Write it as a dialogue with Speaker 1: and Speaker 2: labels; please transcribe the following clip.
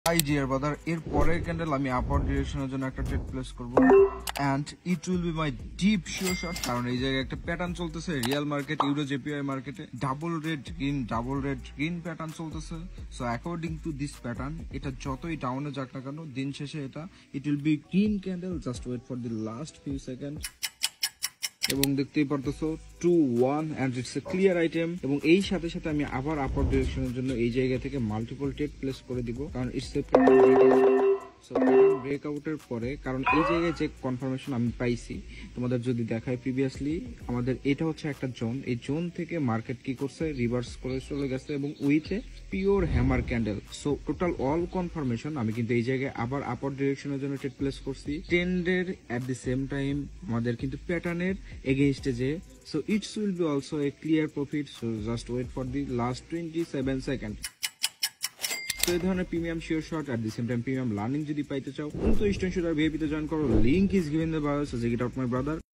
Speaker 1: High dear brother, এর পরের candle আমি আপার ডিরেকশনের জন্য একটা ট্রেড প্লেস করব and it will be my deep sure shot. কারণ এই জায়গায় একটা প্যাটার্ন চলতেছে রিয়েল মার্কেট, ইউরো জেপিআই মার্কেটে ডাবল রেড গ্রিন প্যাটার্ন চলতেছে। So according to this pattern, এটা যতই ডাউনে যাক না কেন, দিন শেষে এটা it will be green candle. Just wait for the last few seconds. এবং দেখতেই পারতেছো 2-1 and it's a clear item. এবং এই সাথে সাথে আমি আবার আপার ডিরেকশনের জন্য এই জায়গা থেকে মাল্টিপল ট্রেড প্লেস করে দিব, কারণ ইটস এ ব্রেকআউটের পরে, কারণ এই জায়গায় যে কনফার্মেশন আমি পাইছি তোমাদের যদি দেখায় প্রিভিয়াসলি, আমাদের এটা হচ্ছে একটা জোন। এই জোন থেকে মার্কেট কি করছে, রিভার্স করে চলে গেছে এবং উইথে pure hammer candle. So total all confirmation আমি কিন্তু এই জায়গায় আবার আপার ডিরেকশনের জন্য ট্রেড প্লেস করছি ট্রেন্ডের এট দি সেম টাইম আমাদের কিন্তু প্যাটার্নের এগেইনস্টে যে। So it's will be also a clear profit. So just wait for the last 27 seconds. তো এই ধরনের premium sure shot at the same time premium learning যদি পাইতে চাও, তো স্টুডেন্ট ভিআইপি তে জয়েন করো। Link is given the bio, so check it out my brother.